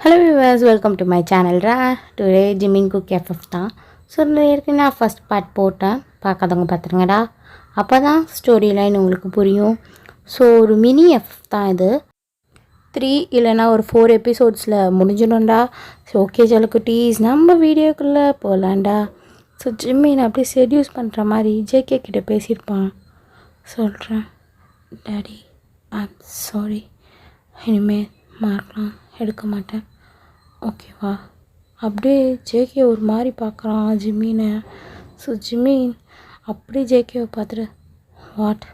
Hello viewers, welcome to my channel. Today Jimin Cook FF தான். So ஏற்கனவே நான் first part போட்டேன், பார்க்காதவங்க பார்த்துருங்கடா, அப்போ தான் ஸ்டோரி லைன் உங்களுக்கு புரியும். ஸோ ஒரு மினி எஃப் தான் இது. 3 இல்லைனா ஒரு 4 எபிசோட்ஸில் முடிஞ்சிடும்டா. ஸோ ஓகே ஜலக்குட்டீஸ், நம்ம வீடியோக்குள்ளே போகலாண்டா. ஸோ ஜிம்மின் அப்படியே செடியூஸ் பண்ணுற மாதிரி ஜேகே கிட்டே பேசியிருப்பான். சொல்கிறேன், டாடி ஐம் சாரி, இனிமேல் மார்க்லாம் எடுக்க மாட்டேன், ஓகேவா? அப்படியே ஜேகே ஒரு மாதிரி பார்க்குறான் ஜிம்மினை. ஸோ ஜிம்மின் அப்படியே ஜேகேவை பார்த்துட்டு, வாட்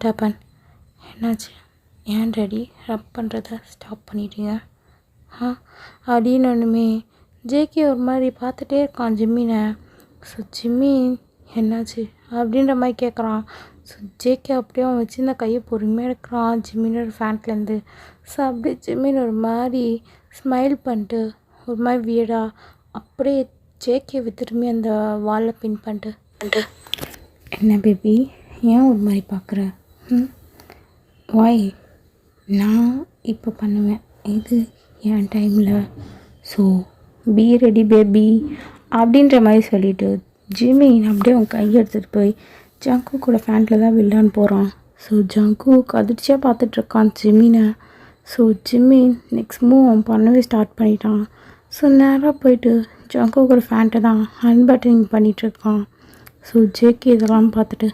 ஹேப்பன், என்னாச்சு, ஏன் டாடி ரப் பண்ணுறத ஸ்டாப் பண்ணிட்டீங்க அப்படின்னு ஒன்றுமே ஜேகே ஒரு மாதிரி பார்த்துட்டே இருக்கான் ஜிம்மினை. ஸோ ஜிம்மின் என்னாச்சு அப்படின்ற மாதிரி கேட்குறான். ஸோ ஜேகே அப்படியே அவன் வச்சுருந்த கையை பொறுமையாக எடுக்கிறான் ஜிம்மினோட ஃபேண்ட்லேருந்து. ஸோ அப்படியே ஜிம்மின் ஒரு மாதிரி ஸ்மைல் பண்ணிட்டு ஒரு மாதிரி வியடா அப்படியே ஜேகேவை திரும்பி அந்த வாலில் பின் பண்ணிட்டு, என்ன பேபி ஏன் ஒரு மாதிரி பார்க்குற, வாய் நான் இப்போ பண்ணுவேன், இது என் டைமில், ஸோ பி ரெடி பேபி அப்படின்ற மாதிரி சொல்லிவிட்டு ஜிம்மின் அப்படியே அவன் கையை எடுத்துகிட்டு போய் ஜங்கு கூட ஃபேண்டில் தான் வில்லான்னு போகிறான். ஸோ ஜங்கு அதிர்ச்சியாக பார்த்துட்ருக்கான் ஜிம்மினை. ஸோ ஜிம்மின் நெக்ஸ்ட் மூவ் அவன் பண்ணவே ஸ்டார்ட் பண்ணிட்டான். ஸோ நேராக போயிட்டு ஜங்கு கூட ஃபேண்ட்டை தான் அன்பட்டனிங் பண்ணிகிட்ருக்கான். ஸோ ஜேகே இதெல்லாம் பார்த்துட்டு,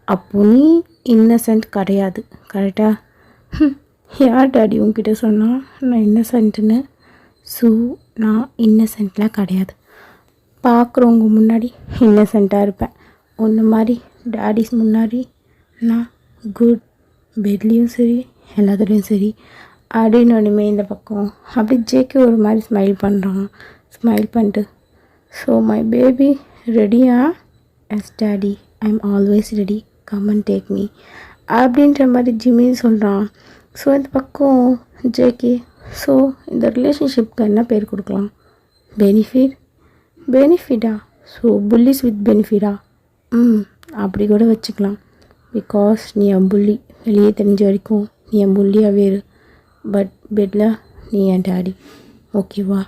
அப்போ நீ இன்னசென்ட் கிடையாது கரெக்டாக? யார் டாடி உங்ககிட்ட சொன்னால் நான் இன்னசென்ட்டுன்னு? ஸோ நான் இன்னசென்ட்லாம் கிடையாது, பார்க்குறவங்க முன்னாடி இன்னசென்ட்டாக இருப்பேன், ஒன்று மாதிரி டாடிஸ் முன்னாடி நான் குட், பெட்லேயும் சரி எல்லாத்துலேயும் சரி அப்படின்னு ஒன்றுமே இந்த பக்கம் அப்படி ஜேகே ஒரு மாதிரி ஸ்மைல் பண்ணுறான். ஸ்மைல் பண்ணிட்டு, ஸோ மை பேபி ரெடியா? Yes daddy I am always ready, come and take me அப்படின்ற மாதிரி ஜிம்மி சொல்கிறான். ஸோ இந்த பக்கம் ஜேகே, ஸோ இந்த ரிலேஷன்ஷிப்க்கு என்ன பேர் கொடுக்கலாம்? பெனிஃபிட்டா? ஸோ புல்லிஸ் வித் பெனிஃபிட்டா? அப்படி கூட வச்சுக்கலாம். பிகாஸ் நீ என் புள்ளி, வெளியே தெரிஞ்ச வரைக்கும் நீ என் புள்ளியாகவே இரு, பட் பெட்டில் நீ என் டாடி, ஓகேவா?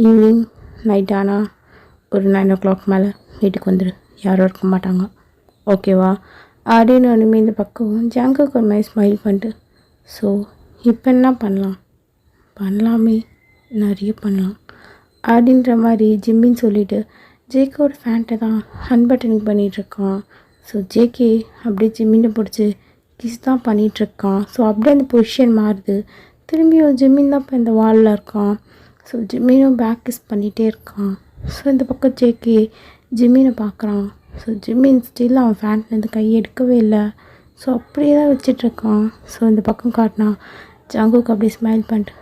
ஈவினிங் நைட் ஆனால் ஒரு 9 o'clock மேலே வீட்டுக்கு வந்துடு, யாரும் இருக்க மாட்டாங்க, ஓகேவா? அப்படின்னு ஒன்றுமே இந்த பக்கம் ஜங்குக்கு ஒரு மாதிரி ஸ்மைல் பண்ணிட்டு, ஸோ இப்போ என்ன பண்ணலாமே, நிறைய பண்ணலாம் அப்படின்ற மாதிரி ஜிம்மின்னு சொல்லிவிட்டு ஜேகேவோட ஃபேண்ட்டை தான் அன்பட்டனிங் பண்ணிகிட்ருக்கான். ஸோ ஜேகே அப்படியே ஜிம்மினை பிடிச்சி கிஸ் தான் பண்ணிகிட்ருக்கான். ஸோ அப்படியே அந்த பொசிஷன் மாறுது, திரும்பியும் ஜிம்மின் தான் இப்போ இந்த வாலில் இருக்கான். ஸோ ஜிம்மினும் பேக் கிஸ் பண்ணிகிட்டே இருக்கான். ஸோ இந்த பக்கம் ஜேகே ஜிம்மினை பார்க்குறான். ஸோ ஜிம்மின் ஸ்டில் அவன் ஃபேண்ட்லேருந்து கையை எடுக்கவே இல்லை. ஸோ அப்படியே தான் வச்சிட்ருக்கான். ஸோ இந்த பக்கம் காட்டினா ஜங்குக்கு அப்படியே ஸ்மைல் பண்ணிட்டு,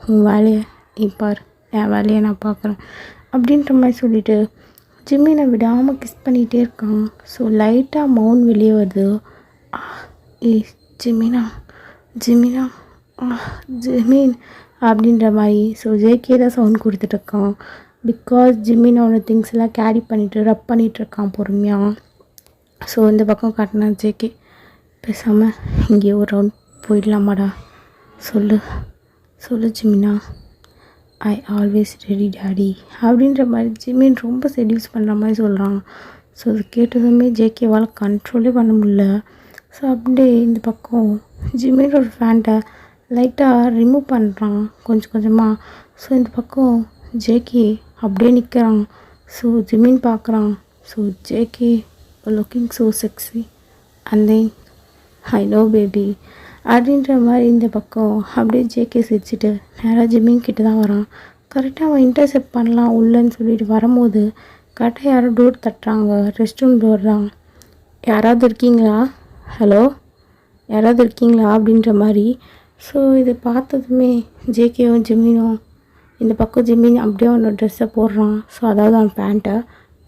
உன் வேலையை நீ பார், என் வேலையை நான் பார்க்குறேன் அப்படின்ற மாதிரி சொல்லிவிட்டு ஜிம்மினை விடாமல் கிஸ் பண்ணிகிட்டே இருக்கான். ஸோ லைட்டாக மவுன் வெளியே வருது. ஜிம்மின் அப்படின்ற மாதிரி. ஸோ ஜேகே தான் சவுண்ட் கொடுத்துட்ருக்கான். பிகாஸ் ஜிம்மின் அவனோட திங்ஸ் எல்லாம் கேரி பண்ணிவிட்டு ரப் பண்ணிகிட்ருக்கான் பொறுமையாக. ஸோ இந்த பக்கம் காட்டினா ஜேகே, பேசாமல் இங்கே ஒரு ரவுண்ட் போயிடலாமாடா, சொல்லு ஜிம்மினா, ஐ ஆல்வேஸ் ரெடி டாடி அப்படின்ற மாதிரி ஜிம்மின் ரொம்ப செடியூஸ் பண்ணுற மாதிரி சொல்கிறான். ஸோ அது கேட்டதுமே ஜேகேவால் கண்ட்ரோலே பண்ண முடியல. ஸோ அப்படியே இந்த பக்கம் ஜிம்மினோட ஃபேண்ட்டை லைட்டாக ரிமூவ் பண்ணுறான் கொஞ்சம் கொஞ்சமாக. ஸோ இந்த பக்கம் ஜேகே அப்படியே நிற்கிறான். ஸோ ஜிம்மின் பார்க்குறான். So JK looking so sexy and then I know baby அப்படின்ற மாதிரி இந்த பக்கம் அப்படியே ஜேகே சிரிச்சிட்டு நேராக ஜிம்மின் கிட்ட தான் வரான். கரெக்டாக அவன் இன்டர்செப்ட் பண்ணலாம் உள்ளன்னு சொல்லிட்டு வரும்போது கரெக்டாக யாரோ டோர் தட்டுறாங்க, ரெஸ்ட் ரூம் டோர் தான். யாராவது இருக்கீங்களா, ஹலோ யாராவது இருக்கீங்களா அப்படின்ற மாதிரி. ஸோ இதை பார்த்ததுமே ஜேகேவும் ஜிம்மினும் இந்த பக்கம் ஜிம்மின் அப்படியே அவனோட ட்ரெஸ்ஸை போடுறான். ஸோ அதாவது அவன் பேண்ட்டை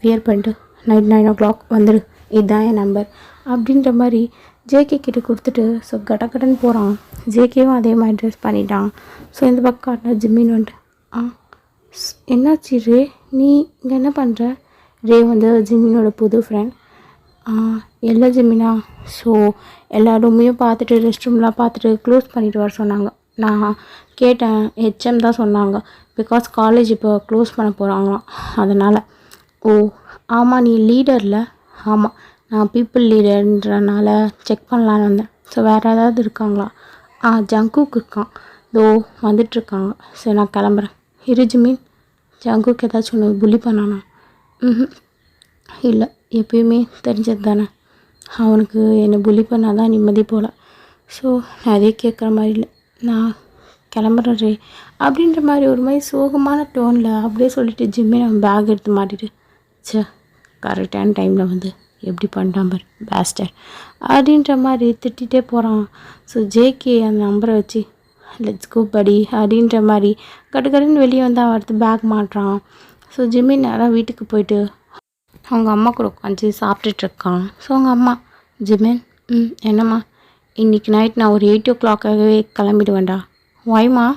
வியர் பண்ணிட்டு நைட் 9 o'clock வந்துடு, இதுதான் என் நம்பர் அப்படின்ற மாதிரி ஜேகே கிட்ட கொடுத்துட்டு ஸோ கடன்னு போகிறான். ஜேகேவும் அதே மாதிரி ட்ரெஸ் பண்ணிட்டான். ஸோ இந்த பக்கம் ஜிம்மின் வந்துட்டு, என்னாச்சு ரே, நீ இங்கே என்ன பண்ணுற? ரே வந்து ஜிம்மினோட புது ஃப்ரெண்ட். எல்லா ஜிம்மினா? ஸோ எல்லா ரூமையும் பார்த்துட்டு ரெஸ்ட் ரூம்லாம் பார்த்துட்டு க்ளோஸ் பண்ணிவிட்டு வர சொன்னாங்க. நான் கேட்டேன், ஹெச்எம் தான் சொன்னாங்க. பிகாஸ் காலேஜ் இப்போ க்ளோஸ் பண்ண போகிறாங்களாம், அதனால். ஓ ஆமாம், நீ லீடரில். ஆமாம், நான் பீப்புள் லீடர்ன்றனால செக் பண்ணலான்னு வந்தேன். ஸோ வேறு ஏதாவது இருக்காங்களா? ஜங்குக்கு இருக்கான், இதோ வந்துட்டுருக்காங்க. சரி நான் கிளம்புறேன். ஜிமின், ஜங்குக்கு ஏதாச்சும் ஒன்று புள்ளி பண்ணானா? ம், இல்லை, எப்பயுமே தெரிஞ்சது தானே. அவனுக்கு என்னை புள்ளி பண்ணால் தான் நிம்மதி போல். ஸோ நான் அதே கேட்குற மாதிரி இல்லை, நான் கிளம்புறேன் ரே அப்படின்ற மாதிரி ஒரு மாதிரி சோகமான டோனில் அப்படியே சொல்லிவிட்டு ஜிம்மே நான் பேக் எடுத்து மாட்டிட்டு, சே கரெக்டான டைமில் வந்து எப்படி பண்ணிட்டான் பார் பேஸ்டர் அப்படின்ற மாதிரி திட்டிகிட்டே போகிறான். ஸோ ஜேகே அந்த நம்பரை வச்சு லெட்ஸ் கோ படி அப்படின்ற மாதிரி கட்டுக்கட்டுன்னு வெளியே வந்து அவன் அடுத்து பேக் மாட்டுறான். ஸோ ஜிம்மி நேராக வீட்டுக்கு போயிட்டு அவங்க அம்மா கூட உட்காந்து சாப்பிட்டுட்ருக்கான். ஸோ அவங்க அம்மா, ஜிமின், என்னம்மா, இன்றைக்கி நைட் நான் ஒரு 8 o'clock கிளம்பிடுவேன்டா. ஒய்மா?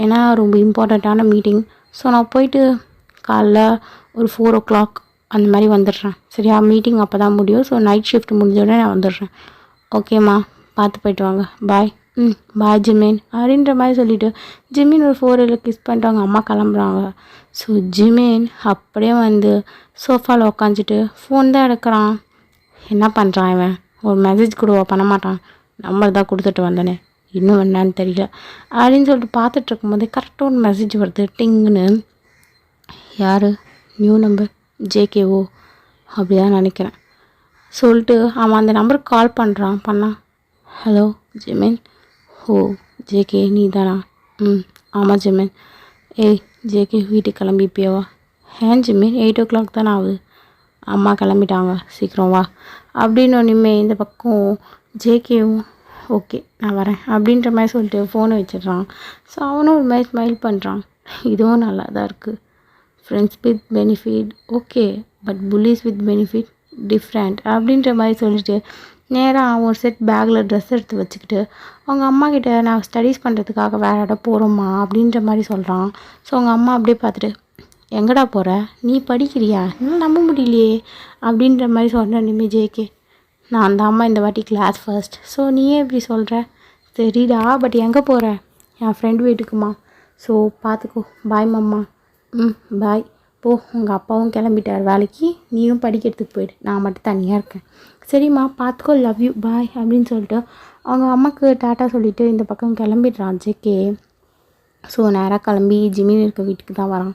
ஏன்னா ரொம்ப இம்பார்ட்டண்ட்டான மீட்டிங். ஸோ நான் போயிட்டு காலைல ஒரு 4 o'clock அந்த மாதிரி வந்துடுறேன். சரியா? மீட்டிங் அப்போ தான் முடியும். ஸோ நைட் ஷிஃப்ட் முடிஞ்சோடனே நான் வந்துடுறேன். ஓகேம்மா, பார்த்து போயிட்டு வாங்க, பாய். பாய் ஜிமின் அப்படின்ற மாதிரி சொல்லிவிட்டு ஜிமின் ஒரு 4 கிஸ் பண்ணிட்டு அவங்க அம்மா கிளம்புறாங்க. ஸோ ஜிமின் அப்படியே வந்து சோஃபாவில் உக்காந்துட்டு ஃபோன் தான் எடுக்கிறான். என்ன பண்ணுறான் இவன்? ஒரு மெசேஜ் கூட பண்ண மாட்டான். நம்பர் தான் கொடுத்துட்டு வந்தேனே, இன்னும் என்னன்னு தெரியல அப்படின்னு சொல்லிட்டு பார்த்துட்டு இருக்கும்போதே கரெக்டாக ஒரு மெசேஜ் வருது, டிங்குன்னு. யார்? நியூ நம்பர், ஜேகேஓ அப்படிதான் நினைக்கிறேன். சொல்லிட்டு அவன் அந்த நம்பருக்கு கால் பண்ணுறான். Hello Jimin. ஓ ஜேகே, நீ தானா? ஆமாம் ஜிமின். ஏய் ஜேகே, வீட்டுக்கு கிளம்பிப்பியவா? ஜிமின், 8 o'clock தானே ஆகுது. அம்மா கிளம்பிட்டாங்க, சீக்கிரம் வா அப்படின்னு ஒன்றுமே இந்த பக்கம் ஜேகேவும் ஓகே நான் வரேன் அப்படின்ற மாதிரி சொல்லிட்டு ஃபோனை வச்சிடுறான். ஸோ அவனும் ஒரு மாதிரி ஸ்மைல் பண்ணுறான். இதுவும் நல்லா தான் இருக்குது. Friends with benefit okay, but pulleys with benefit different அப்படின்ற மாதிரி சொல்லிட்டு நேராக ஒரு செட் பேக்கில் ட்ரெஸ் எடுத்து வச்சுக்கிட்டு அவங்க அம்மா கிட்டே நான் ஸ்டடீஸ் பண்ணுறதுக்காக வேறு இடம் போகிறோம்மா அப்படின்ற மாதிரி சொல்கிறான். ஸோ அவங்க அம்மா அப்படியே பார்த்துட்டு, எங்கடா போகிற? நீ படிக்கிறியா? இன்னும் நம்ப முடியலையே அப்படின்ற மாதிரி சொன்னேன். ஜேகே, நான் தான் அம்மா இந்த வாட்டி கிளாஸ் ஃபர்ஸ்ட். ஸோ நீயே எப்படி சொல்கிற? சரிடா, பட் எங்கே போகிற? என் ஃப்ரெண்ட் வீட்டுக்குமா. ஸோ பார்த்துக்கோ, பாய் மம்மா. பாய். போ, உங்கள் அப்பாவும் கிளம்பிட்டார் வேலைக்கு, நீயும் படிக்கிறதுக்கு போயிடு, நான் மட்டும் தனியாக இருக்கேன். சரிம்மா, பார்த்துக்கோ, லவ் யூ, பாய் அப்படின்னு சொல்லிட்டு அவங்க அம்மாவுக்கு டாட்டா சொல்லிவிட்டு இந்த பக்கம் கிளம்பிடுறான் ஜேகே. ஸோ நேராக கிளம்பி ஜிமின் இருக்க வீட்டுக்கு தான் வரான்.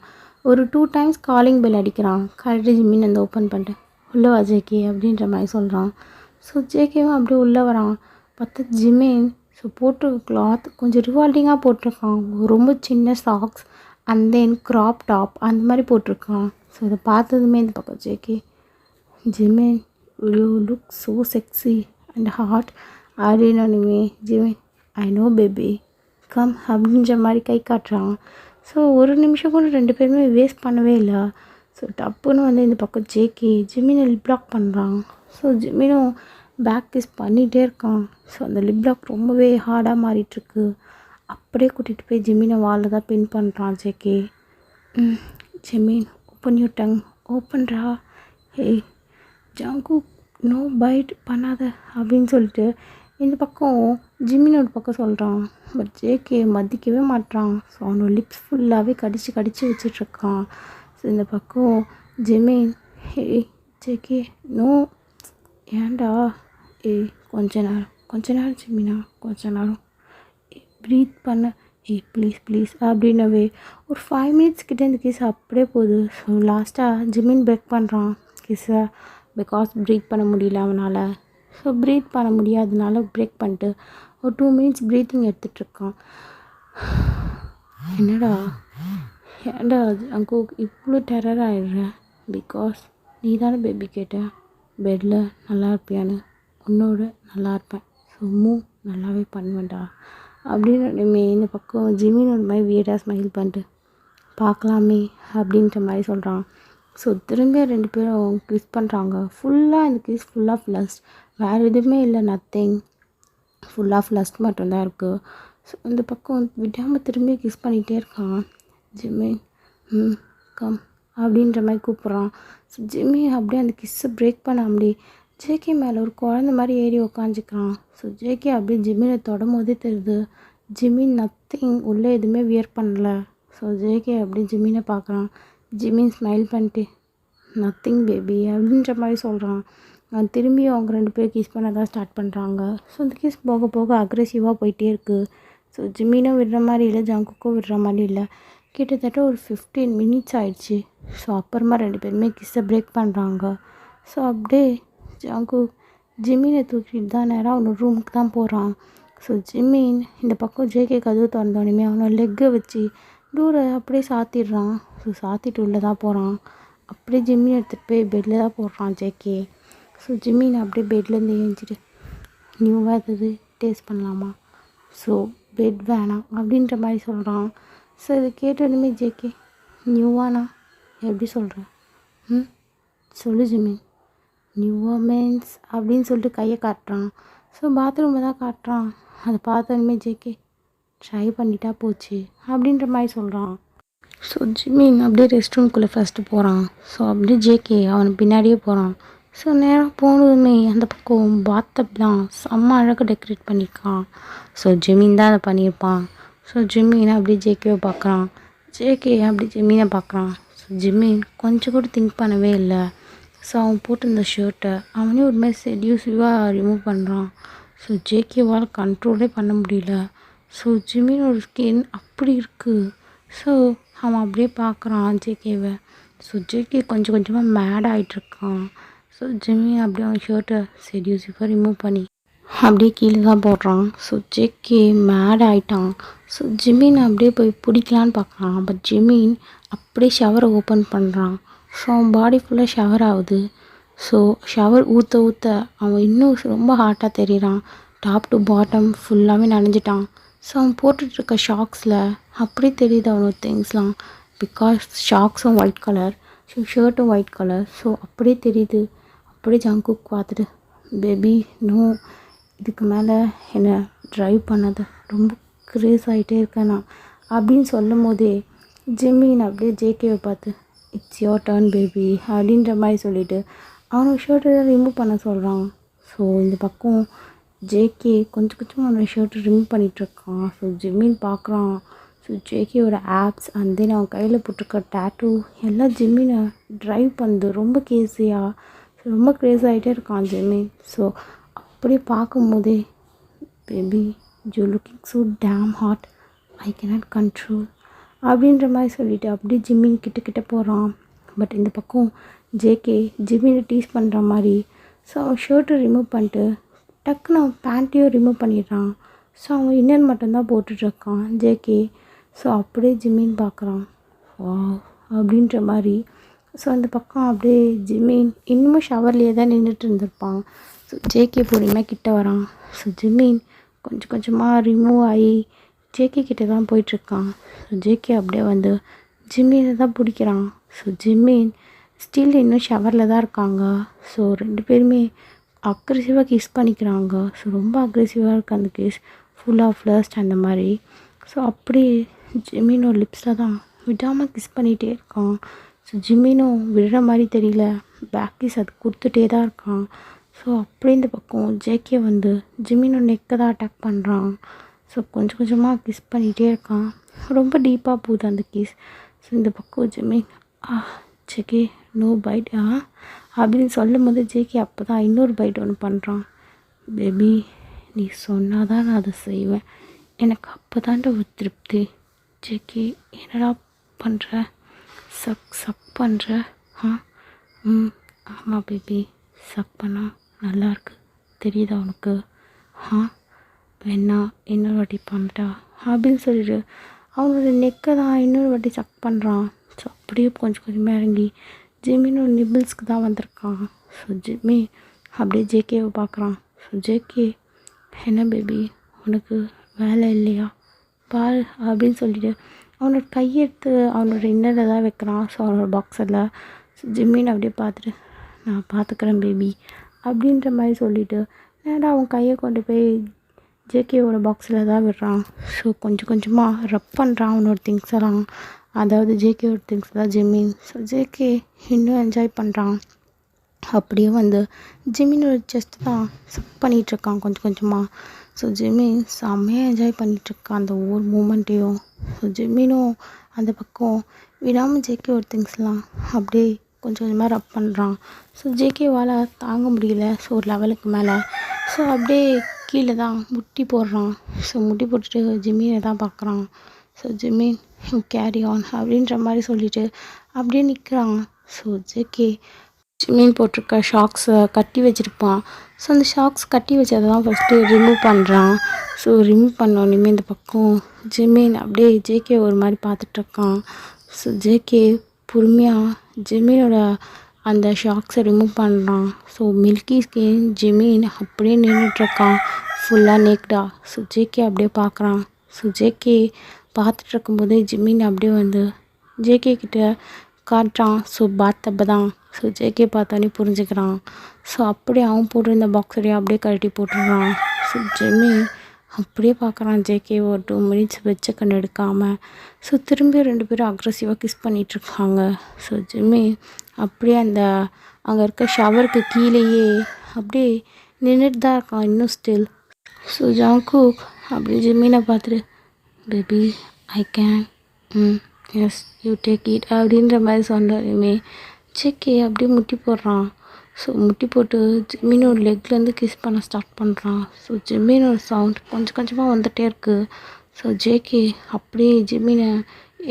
ஒரு 2 times காலிங் பெல் அடிக்கிறான். கரெக்டாக ஜிமின் வந்து ஓப்பன் பண்ணிட்டு, உள்ளே வா ஜேகே அப்படின்ற மாதிரி சொல்கிறான். ஸோ ஜேகேவும் அப்படியே உள்ளே வரான். பார்த்தா ஜிமின் ஸோ போட்டிருக்க கிளாத் கொஞ்சம் ரிவால்டிங்காக போட்டிருக்கான். ரொம்ப சின்ன socks and then crop top அந்த மாதிரி போட்டிருக்கான். ஸோ இதை பார்த்ததுமே இந்த பக்கம் JK, Jimin you look so sexy and hot அப்படின்னு Jimin, I know baby come அப்படின்ற மாதிரி கை காட்டுறான். ஸோ ஒரு நிமிஷம் கூட 2 பேருமே வேஸ்ட் பண்ணவே இல்லை. ஸோ டப்புன்னு வந்து இந்த பக்கம் ஜேகே ஜிமினை லிப் லாக் பண்ணுறான். ஸோ ஜிமினும் பேக் கிஸ் பண்ணிகிட்டே இருக்கான். ஸோ அந்த லிப் லாக் ரொம்பவே ஹார்டாக மாறிட்டுருக்கு. அப்படியே கூட்டிகிட்டு போய் ஜிமினை வாலில் தான் பின் பண்ணுறான் JK. Jimin, open you tongue, ஓப்பன்ரா. ஏய் ஜங்கு, நோ பைட் பண்ணாத அப்படின்னு சொல்லிட்டு இந்த பக்கம் ஜிமினோட பக்கம் சொல்கிறான். பட் ஜேகே மதிக்கவே மாட்டான். ஸோ அவனோட லிப்ஸ் ஃபுல்லாகவே கடிச்சு வச்சிட்ருக்கான். ஸோ இந்த பக்கம் ஜிமின், ஏய் ஜேகே நோ, ஏன்டா, ஏய் கொஞ்ச நேரம் ஜிமினா, கொஞ்ச நேரம் ப்ரீத் பண்ண, ஏய் ப்ளீஸ் அப்படின்னவே ஒரு 5 minutes கிட்டே இந்த கிஸ் அப்படியே போகுது. ஸோ லாஸ்ட்டாக ஜிமின் பிரேக் பண்ணுறான் கிஸ்ஸை. பிகாஸ் ப்ரீத் பண்ண முடியல அவனால். ஸோ ப்ரீத் பண்ண முடியாதனால பிரேக் பண்ணிட்டு ஒரு 2 minutes ப்ரீத்திங் எடுத்துகிட்ருக்கான். என்னடா, ஏன்டா அங்கே இவ்வளோ டெரர் ஆகிடுற? பிகாஸ் நீ தானே பேபி கேட்ட பெட்டில் நல்லா இருப்பியான்னு. உன்னோட நல்லா இருப்பேன், ஸோ நல்லாவே பண்ணுவேன்டா அப்படின்னு இந்த பக்கம் ஜிமின் ஒரு மாதிரி வியர்டாக ஸ்மைல் பண்ணிட்டு பார்க்கலாமே அப்படின்ற மாதிரி சொல்கிறான். ஸோ திரும்ப 2 பேரும் கிஸ் பண்ணுறாங்க. ஃபுல்லாக இந்த கிஸ் ஃபுல் ஆஃப் லஸ்ட், வேறு எதுவுமே இல்லை, நத்திங், ஃபுல் ஆஃப் லஸ்ட் மட்டும்தான் இருக்குது. ஸோ இந்த பக்கம் விடாமல் திரும்பி கிஸ் பண்ணிகிட்டே இருக்கான். ஜிமின் கம் அப்படின்ற மாதிரி கூப்பிட்றான். ஸோ ஜிம்மி அப்படியே அந்த கிஸ்ஸை பிரேக் பண்ண அப்படி ஜேகே மேலே ஒரு குழந்த மாதிரி ஏறி உக்காந்துக்கிறான். ஸோ ஜேகே அப்படியே ஜிம்மினை தொடும் போதே தெரியுது ஜிமின் நத்திங் உள்ளே எதுவுமே வியர் பண்ணல. ஸோ ஜேகே அப்படி ஜிமினை பார்க்குறான். ஜிமின் ஸ்மைல் பண்ணிட்டு நத்திங் பேபி அப்படின்ற மாதிரி சொல்கிறான். திரும்பி அவங்க 2 பேர் கிஸ் பண்ண தான் ஸ்டார்ட் பண்ணுறாங்க. ஸோ அந்த கிஸ் போக போக அக்ரெசிவாக போயிட்டே இருக்குது. ஸோ ஜிமினும் விடுற மாதிரி இல்லை, ஜங்குக்கும் விடுற மாதிரி இல்லை. கிட்டத்தட்ட ஒரு 15 மினிட்ஸ் ஆயிடுச்சு. ஸோ அப்புறமா 2 பேருமே கிஸ்ஸை பிரேக் பண்ணுறாங்க. ஸோ அப்படியே ஜங்கு ஜிமினை தூக்கிட்டு தான் நேராக அவனோட ரூமுக்கு தான் போகிறான். ஸோ ஜிமின் இந்த பக்கம் ஜேகே கதவு திறந்தோடனே அவனோட லெக்கை வச்சு டோரை அப்படியே சாத்திடுறான். ஸோ சாத்திட்டு உள்ளே தான் போகிறான். அப்படியே ஜிம்மின் எடுத்துகிட்டு போய் பெட்டில் தான் போடுறான் ஜேகே. ஸோ ஜிம்மின் அப்படியே பெட்லேருந்து எழுந்திட்டு நியூவாக எதாவது டேஸ்ட் பண்ணலாமா, ஸோ பெட் வேணாம் அப்படின்ற மாதிரி சொல்கிறான். ஸோ இதை கேட்டோடனே ஜேகே நியூவானா எப்படி சொல்கிறேன், சொல்லு ஜிம்மின். நியூவாக மீன்ஸ் அப்படின்னு சொல்லிட்டு கையை காட்டுறான். ஸோ பாத்ரூமை தான் காட்டுறான். அதை பார்த்தோன்னே ஜேகே ட்ரை பண்ணிட்டா போச்சு அப்படின்ற மாதிரி சொல்கிறான். ஸோ ஜிம்மின் அப்படியே ரெஸ்ட் ரூம்குள்ளே ஃபஸ்ட்டு போகிறான். ஸோ அப்படியே ஜேகே அவனுக்கு பின்னாடியே போகிறான். ஸோ நேராக போனதுமே அந்த பக்கம் பாத்தப் தான் செம்ம அழகாக டெக்கரேட் பண்ணியிருக்கான். ஸோ ஜிம்மின் தான் அதை பண்ணியிருப்பான். ஸோ ஜிம்மின் அப்படியே ஜேகேவை பார்க்குறான். ஜேகே அப்படி ஜிம்மினை பார்க்குறான். ஸோ ஜிம்மின் கொஞ்சம் கூட திங்க் பண்ணவே இல்லை. ஸோ அவன் போட்டிருந்த ஷர்ட்டை அவனே ஒரு மாதிரி செடியூசிவாக ரிமூவ் பண்ணுறான். ஸோ ஜேகேவால் கண்ட்ரோலே பண்ண முடியல. ஸோ ஜிம்மினோட ஸ்கின் அப்படி இருக்குது. ஸோ அவன் அப்படியே பார்க்குறான் ஜேகேவை. ஸோ ஜேகே கொஞ்சம் கொஞ்சமாக மேட் ஆகிட்டுருக்கான். ஸோ ஜிம்மின் அப்படியே அவன் ஷர்ட்டை செடியூசிவாக ரிமூவ் பண்ணி அப்படியே கீழே தான் போடுறான். ஸோ ஜேகே மேட் ஆகிட்டான். ஸோ ஜிம்மின் அப்படியே போய் பிடிக்கலான்னு பார்க்குறான். பட் ஜிம்மின் அப்படியே ஷவரை ஓப்பன் பண்ணுறான். ஸோ அவன் பாடி ஃபுல்லாக ஷவர் ஆகுது. ஸோ ஷவர் ஊற்ற ஊற்ற அவன் இன்னும் ரொம்ப ஹாட்டாக தெரிகிறான். டாப் டு பாட்டம் ஃபுல்லாகவே நனைஞ்சிட்டான். ஸோ அவன் போட்டுட்ருக்க ஷாக்ஸில் அப்படியே தெரியுது அவனோட திங்ஸ்லாம். பிகாஸ் ஷாக்ஸும் ஒயிட் கலர், ஸோ ஷர்ட்டும் ஒயிட் கலர். ஸோ அப்படியே தெரியுது. அப்படியே ஜங்குக் பார்த்துட்டு பேபி நோ, இதுக்கு மேலே என்னை ட்ரைவ் பண்ணது ரொம்ப க்ரேஸ் ஆகிட்டே இருக்கேன் நான் அப்படின்னு சொல்லும் போதே ஜிம்மின் அப்படியே ஜேகேவை பார்த்து இட்ஸ் யோர் டர்ன் பேபி அப்படின்ற மாதிரி சொல்லிவிட்டு அவனோட ஷர்ட்டை ரிமூவ் பண்ண சொல்கிறான். ஸோ இந்த பக்கம் ஜேகே கொஞ்சம் கொஞ்சம் அவனோட ஷர்ட்டை ரிமூவ் பண்ணிகிட்ருக்கான். ஸோ ஜிம்மின் பார்க்குறான். ஸோ ஜேகேயோட ஆப்ஸ் அண்ட் தென் அவன் கையில் போட்டிருக்க டேட்டூ எல்லாம் ஜிம்மினை ட்ரைவ் பண்ணுது ரொம்ப கேஸியாக. ஸோ ரொம்ப க்ரேஸ் ஆகிட்டே இருக்கான் ஜிம்மின். ஸோ அப்படியே பார்க்கும்போதே baby you looking so damn hot, I cannot control அப்படின்ற மாதிரி சொல்லிவிட்டு அப்படியே ஜிம்மின் கிட்ட போகிறான். பட் இந்த பக்கம் ஜேகே ஜிம்மினை டீஸ் பண்ணுற மாதிரி ஸோ அவன் ஷர்ட்டை ரிமூவ் பண்ணிட்டு டக்குன்னு அவன் பேண்ட்டையும் ரிமூவ் பண்ணிடுறான். ஸோ அவன் இன்னன் மட்டும்தான் போட்டுட்ருக்கான் ஜேகே. ஸோ அப்படியே ஜிம்மின் பார்க்குறான் வா அப்படின்ற மாதிரி. ஸோ அந்த பக்கம் அப்படியே ஜிம்மின் இன்னமும் ஷவர்லேயே தான் நின்றுட்டு இருந்திருப்பான். ஸோ ஜேகே பொறுமையாக கிட்ட வரான். ஸோ ஜிம்மின் கொஞ்சம் கொஞ்சமாக ரிமூவ் ஆகி ஜேகே கிட்டே தான் போயிட்டுருக்கான். ஸோ ஜேகே அப்படியே வந்து ஜிம்மினை தான் பிடிக்கிறான். ஸோ ஜிம்மின் ஸ்டில் இன்னும் ஷவரில் தான் இருக்காங்க. ஸோ 2 பேருமே அக்ரெசிவாக கிஸ் பண்ணிக்கிறாங்க. ஸோ ரொம்ப அக்ரெசிவாக இருக்குது அந்த கிஸ், ஃபுல் ஆஃப் லஸ்ட் அந்த மாதிரி. ஸோ அப்படியே ஜிம்மினோட லிப்ஸில் தான் விடாமல் கிஸ் பண்ணிகிட்டே இருக்கான். ஸோ ஜிம்மினும் விடுற மாதிரி தெரியல, பேக் கிஸ் அது கொடுத்துட்டே தான் இருக்கான். ஸோ அப்படியே இந்த பக்கம் ஜேகே வந்து ஜிம்மினோட நெக்கை தான் அட்டாக் பண்ணுறான். ஸோ கொஞ்சம் கொஞ்சமாக கிஸ் பண்ணிகிட்டே இருக்கான். ரொம்ப டீப்பாக போகுது அந்த கிஸ். ஸோ இந்த பக்கம் ஜிம்மின் ஜேகே நோ பைட் அப்படின்னு சொல்லும் போது ஜேகே அப்போ தான் இன்னொரு பைட் ஒன்று பண்ணுறான். பேபி நீ சொன்னால் தான் நான் அதை செய்வேன், எனக்கு அப்போ தான்டா ஒரு திருப்தி. ஜேகே என்னடா பண்ணுற, சக் பண்ணுற ஆமாம் பேபி, சக் பண்ணால் நல்லாயிருக்கு தெரியுதா உனக்கு, வேணா இன்னொரு வாட்டி பண்ணிட்டா அப்படின்னு சொல்லிட்டு அவனோட நெக்கை தான் இன்னொரு வாட்டி சக் பண்ணுறான். ஸோ அப்படியே கொஞ்சம் கொஞ்சமாக இறங்கி ஜிம்மினோட நிபிள்ஸ்க்கு தான் வந்திருக்கான். ஸோ ஜிம்மி அப்படியே ஜேகேவை பார்க்குறான். ஸோ ஜேகே என்ன பேபி உனக்கு வேலை இல்லையா பாரு அப்படின்னு சொல்லிட்டு அவனோட கையெடுத்து அவனோட இன்னரில் தான் வைக்கிறான். ஸோ அவனோட பாக்ஸில். ஸோ ஜிம்மின் அப்படியே பார்த்துட்டு நான் பார்த்துக்கிறேன் பேபி அப்படின்ற மாதிரி சொல்லிவிட்டு நேராக அவன் கையை கொண்டு போய் ஜேகேவோட பாக்ஸில் தான் விடுறான். ஸோ கொஞ்சம் கொஞ்சமாக ரப் பண்ணுறான் அவனோட திங்ஸ் எல்லாம், அதாவது ஜேகேவோட திங்ஸ் தான் ஜிம்மின். ஸோ ஜேகே இன்னும் என்ஜாய் பண்ணுறான். அப்படியே வந்து ஜிம்மினோட செஸ்ட் தான் சக் பண்ணிகிட்ருக்கான் கொஞ்சம் கொஞ்சமாக. ஸோ ஜிமின் செம்மையாக என்ஜாய் பண்ணிகிட்ருக்கான் அந்த ஒவ்வொரு மூமெண்ட்டையும். ஸோ ஜிமினும் அந்த பக்கம் விடாமல் ஜேகே ஒரு திங்ஸ்லாம் அப்படியே கொஞ்சம் கொஞ்சமாக ரப் பண்ணுறான். ஸோ ஜேகேவால் தாங்க முடியல. ஸோ ஒரு லெவலுக்கு மேலே ஸோ அப்படியே கீழே தான் முட்டி போடுறான். ஸோ முட்டி போட்டுட்டு ஜிமினை தான் பார்க்குறான். So Jimin you carry on அப்படின்ற மாதிரி சொல்லிட்டு அப்படியே நிற்கிறான். ஸோ ஜேகே ஜிமின் போட்டிருக்க ஷாக்ஸை கட்டி வச்சுருப்பான். ஸோ அந்த ஷாக்ஸ் கட்டி வச்சதை தான் ஃபஸ்ட்டு ரிமூவ் பண்ணுறான். ஸோ ரிமூவ் பண்ணோன்னே இந்த பக்கம் ஜிமின் அப்படியே ஜேகே ஒரு மாதிரி பார்த்துட்ருக்கான். ஸோ ஜேகே பொறுமையாக ஜிமினோட அந்த ஷாக்ஸை ரிமூவ் பண்ணுறான். ஸோ மில்கி ஸ்கின் ஜிமின் அப்படியே நின்றுட்டுருக்கான் ஃபுல்லாக நேக்டா. ஸோ ஜேகே அப்படியே பார்க்குறான். ஸோ ஜேகே பார்த்துட்டு இருக்கும்போதே ஜிமின் அப்படியே வந்து ஜேகே கிட்ட காட்டுறான். ஸோ பாத்தப்ப தான். ஸோ ஜேகே பார்த்தோன்னே புரிஞ்சுக்கிறான். ஸோ அப்படியே அவன் போட்டிருந்த பாக்ஸரையும் அப்படியே கழட்டி போட்டுடுறான். ஸோ ஜிமின் அப்படியே பார்க்குறான் ஜேகே ஒரு 2 மினிட்ஸ் வச்ச கண் எடுக்காமல். ஸோ திரும்பி 2 பேரும் அக்ரெசிவாக கிஸ் பண்ணிகிட்ருக்காங்க. ஸோ ஜிமின் அப்படியே அந்த அங்கே இருக்க ஷவருக்கு கீழேயே அப்படியே நின்றுட்டு தான் இருக்கான் இன்னும் ஸ்டில். ஸோ ஜாங்குக் அப்படியே ஜிமினை பார்த்துட்டு baby I can ask you take it அப்படின்ற மாதிரி சொன்னாலுமே ஜேகே அப்படியே முட்டி போடுறான். ஸோ முட்டி போட்டு ஜிமினோட லெக்லேருந்து கிஸ் பண்ண ஸ்டார்ட் பண்ணுறான். ஸோ ஜிமினோட சவுண்ட் கொஞ்சம் கொஞ்சமாக வந்துகிட்டே இருக்குது. ஸோ ஜேகே அப்படியே ஜிமினை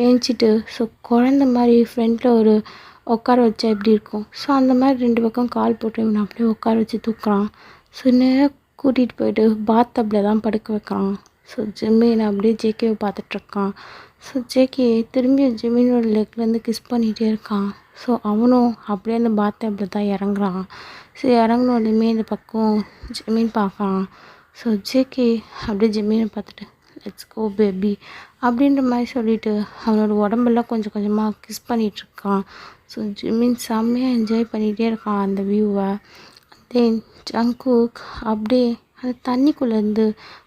ஏஞ்சிட்டு ஸோ குழந்த மாதிரி ஃப்ரண்ட்டில் ஒரு உட்கார வச்சா எப்படி இருக்கும். ஸோ அந்த மாதிரி 2 பக்கம் கால் போட்டு இவனை அப்படியே உட்கார வச்சு தூக்குறான். ஸோ நேராக கூட்டிகிட்டு போயிட்டு பாத்தப்பில் தான் படுக்க வைக்கிறான். ஸோ ஜிமின் அப்படியே ஜேகேவை பார்த்துட்ருக்கான். ஸோ ஜேகே திரும்பி ஜிமினோட லெக்லேருந்து கிஸ் பண்ணிகிட்டே இருக்கான். ஸோ அவனும் அப்படியே அந்த பாத்தப்பில் தான் இறங்குறான். ஸோ இறங்கினோடனே இந்த பக்கம் ஜிமின் பார்க்குறான். ஸோ ஜேகே அப்படியே ஜிமினை பார்த்துட்டு லெட்ஸ் கோ பேபி அப்படின்ற மாதிரி சொல்லிவிட்டு அவனோட உடம்பெல்லாம் கொஞ்சம் கொஞ்சமாக கிஸ் பண்ணிகிட்ருக்கான். ஸோ ஜிமின் செம்மையாக என்ஜாய் பண்ணிகிட்டே இருக்கான் அந்த வியூவை. தென் ஜங்குக் அப்படியே அந்த தண்ணிக்குள்ளேருந்து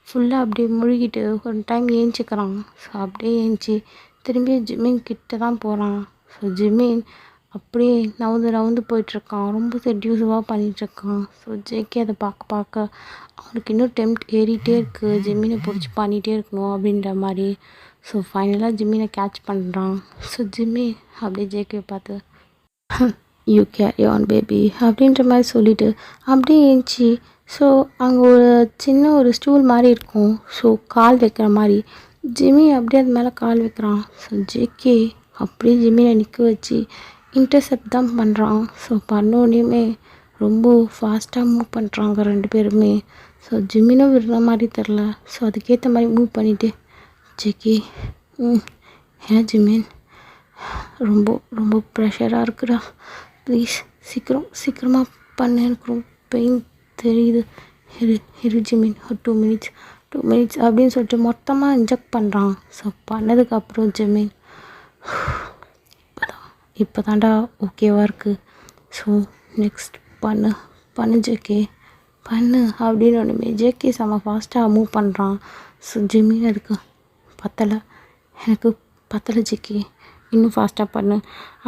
ஃபுல்லாக அப்படியே முழுகிட்டு ஒரு டைம் ஏஞ்சிக்கிறான். ஸோ அப்படியே ஏஞ்சி திரும்பி ஜிமின் கிட்ட தான் போகிறான். ஸோ ஜிமின் அப்படியே நவுந்து போயிட்டுருக்கான். ரொம்ப செட்யூசிவாக பண்ணிகிட்ருக்கான். ஸோ ஜேகே அதை பார்க்க அவனுக்கு இன்னும் டெம்ப்ட் ஏறிட்டே இருக்குது ஜிமினை பிடிச்சி பண்ணிகிட்டே இருக்கணும் அப்படின்ற மாதிரி. ஸோ ஃபைனலாக ஜிமினை கேட்ச் பண்ணுறான். ஸோ ஜிமின் அப்படியே ஜேகே பார்த்து யூ கேரி ஆன் பேபி அப்படின்ற மாதிரி சொல்லிவிட்டு அப்படியே ஏஞ்சி ஸோ அங்கே சின்ன ஒரு ஸ்டூல் மாதிரி இருக்கும். ஸோ கால் வைக்கிற மாதிரி ஜிமி அப்படியே அது மேலே கால் வைக்கிறான். ஸோ ஜேகே அப்படியே ஜிமினை நிற்க வச்சு இன்டர்செப்ட் தான் பண்ணுறான். ஸோ பண்ணோடனே ரொம்ப ஃபாஸ்ட்டாக மூவ் பண்ணுறாங்க 2 பேருமே. ஸோ ஜிமினும் விடுற மாதிரி தெரில. ஸோ அதுக்கேற்ற மாதிரி மூவ் பண்ணிவிட்டு ஜேகே ஏன் ஜிமின் ரொம்ப ரொம்ப ப்ரெஷராக இருக்குடா, ப்ளீஸ் சீக்கிரமாக பண்ண, எனக்கு ரொம்ப பெயின் தெரியுது, இரு ஜிமின் ஒரு 2 மினிட்ஸ் அப்படின்னு சொல்லிட்டு மொத்தமாக இன்ஜெக்ட் பண்ணுறான். ஸோ பண்ணதுக்கப்புறம் ஜிமின் இப்போ தாண்டா ஓகேவாக இருக்குது. ஸோ நெக்ஸ்ட் பண்ணு ஜேகே பண்ணு அப்படின்னு ஒன்றுமே ஜேகே செம்ம ஃபாஸ்ட்டாக மூவ் பண்ணுறான். ஸோ ஜிமின் அதுக்கு எனக்கு பத்தலை ஜேகே, இன்னும் ஃபாஸ்ட்டாக பண்ணு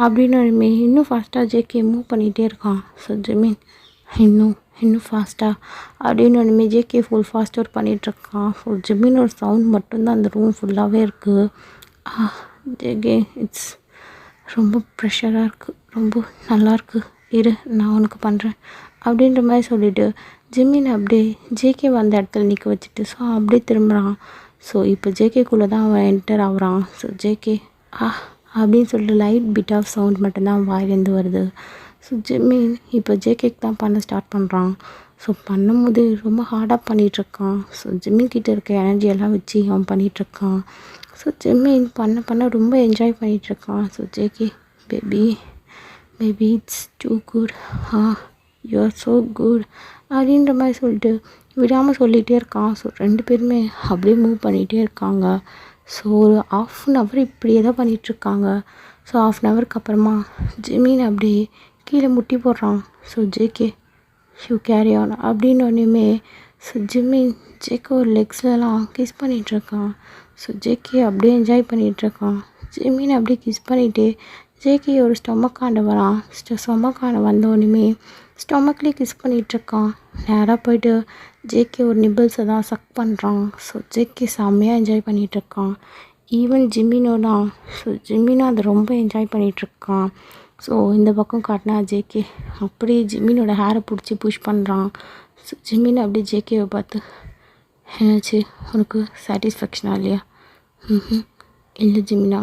அப்படின்னு ஒன்றுமே இன்னும் ஃபாஸ்ட்டாக ஜேகே மூவ் பண்ணிகிட்டே இருக்கான். ஸோ ஜிமின் இன்னும் ஃபாஸ்ட்டாக அப்படின்னு ஒன்றுமே ஜேகே ஃபுல் ஃபாஸ்ட்டாக பண்ணிகிட்ருக்கான். ஸோ ஜிமினோட சவுண்ட் மட்டும்தான் அந்த ரூம் ஃபுல்லாகவே இருக்குது. ஜேகே இட்ஸ் ரொம்ப ப்ரெஷராக இருக்குது, ரொம்ப நல்லாயிருக்கு, இரு நான் உனக்கு பண்ணுறேன் அப்படின்ற மாதிரி சொல்லிவிட்டு ஜிமின் அப்படியே ஜேகே வந்த இடத்துல நிற்க வச்சுட்டு ஸோ அப்படியே திரும்புகிறான். ஸோ இப்போ ஜேகேக்குள்ளே தான் அவன் என்டர் ஆகுறான். ஸோ ஜேகே அப்படின்னு சொல்லிட்டு லைட் பிட் ஆஃப் சவுண்ட் மட்டும்தான் வாயிலேருந்து வருது. ஸோ ஜிமின் இப்போ ஜேகேக்கு தான் பண்ண ஸ்டார்ட் பண்ணுறான். ஸோ பண்ணும்போது ரொம்ப ஹார்டாக பண்ணிகிட்ருக்கான். ஸோ ஜிமின் கிட்டே இருக்க எனர்ஜி எல்லாம் வச்சு அவன் பண்ணிகிட்ருக்கான். ஸோ ஜிமின் பண்ண ரொம்ப என்ஜாய் பண்ணிகிட்ருக்கான். So JK baby it's too good, you are so good அப்படின்ற மாதிரி சொல்லிட்டு விடாமல் சொல்லிகிட்டே இருக்கான். ஸோ 2 பேருமே அப்படியே மூவ் பண்ணிகிட்டே இருக்காங்க. ஸோ ஒரு 1/2 hour இப்படியே தான் பண்ணிகிட்ருக்காங்க. ஸோ 1/2 hourக்கு அப்புறமா ஜிமின் அப்படியே கீழே முட்டி போடுறான். So JK you carry on அப்படின்னு ஒன்றுமே ஸோ ஜிமின் ஜேகே ஒரு லெக்ஸ்லலாம் கிஸ் பண்ணிகிட்ருக்கான். ஸோ ஜேகே அப்படியே என்ஜாய் பண்ணிகிட்ருக்கான். ஜிமின் அப்படியே கிஸ் பண்ணிவிட்டு ஜேகே ஒரு ஸ்டொமக்காண்ட வரான். ஸ்டொமக்காண்ட வந்தோடனே ஸ்டொமக்லேயே கிஸ் பண்ணிகிட்ருக்கான். நேராக போய்ட்டு ஜேகே ஒரு நிப்பிள்ஸை தான் சக் பண்ணுறான். ஸோ ஜேகே செம்மையாக என்ஜாய் பண்ணிகிட்ருக்கான். ஈவன் ஜிமினோ தான். ஸோ ஜிமினோ அதை ரொம்ப என்ஜாய் பண்ணிகிட்ருக்கான். ஸோ இந்த பக்கம் காட்டினா ஜேகே அப்படியே ஜிமினோட ஹேரை பிடிச்சி புஷ் பண்ணுறான். ஸோ ஜிமின் அப்படியே ஜேகேவை பார்த்து, என்னாச்சு, உனக்கு சாட்டிஸ்ஃபேக்ஷனா இல்லையா? இல்லை ஜிமினா,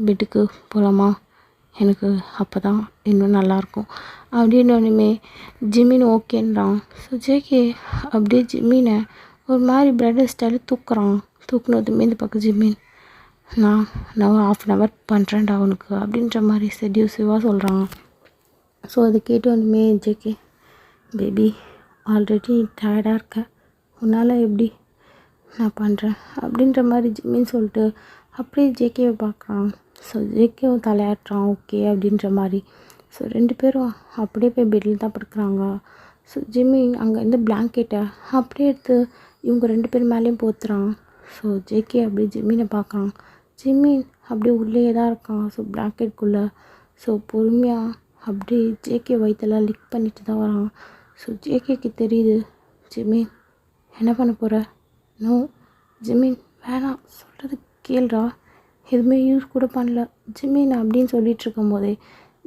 பெட்டுக்கு போகலாமா, எனக்கு அப்போ தான் இன்னும் நல்லாயிருக்கும் அப்படின்னோடனே ஜிமின் ஓகேன்றான். ஸோ ஜேகே அப்படியே ஜிமினை ஒரு மாதிரி பிரதர் ஸ்டைலில் தூக்குறான். தூக்குனதுமே இந்த பக்கம் ஜிமின், நான் ஒரு 1/2 பண்ணுறேன்டா அவனுக்கு அப்படின்ற மாதிரி செடியூசிவாக சொல்கிறான். ஸோ அதை கேட்டோன்னுமே ஜேகே, பேபி ஆல்ரெடி டயர்டாக இருக்கேன், உன்னால் எப்படி நான் பண்ணுறேன் அப்படின்ற மாதிரி ஜிமின்னு சொல்லிட்டு அப்படியே ஜேகேவை பார்க்குறான். ஸோ ஜேகேவும் தலையாட்டுறான் ஓகே அப்படின்ற மாதிரி. ஸோ 2 பேரும் அப்படியே போய் பெட்டில் தான் படுக்கிறாங்க. ஸோ ஜிம்மி அங்கேருந்து பிளாங்கெட்டை அப்படியே எடுத்து இவங்க 2 பேர் மேலேயும் போத்துறான். ஸோ ஜேகே அப்படியே ஜிம்மினை பார்க்குறான். ஜிம்மி அப்படியே உள்ளே தான் இருக்கான். ஸோ பிளாங்கெட்குள்ளே. ஸோ பொறுமையாக அப்படியே ஜேகே வயிற்றெல்லாம் லிக் பண்ணிட்டு தான் வரான். ஸோ ஜேகேக்கு தெரியுது, ஜிம்மி என்ன பண்ண போகிற? நோ ஜிம்மின், வேணாம், சொல்கிறது கேள்றா, எதுவுமே யூஸ் கூட பண்ணல ஜிம்மின் அப்படின்னு சொல்லிகிட்டு இருக்கும் போதே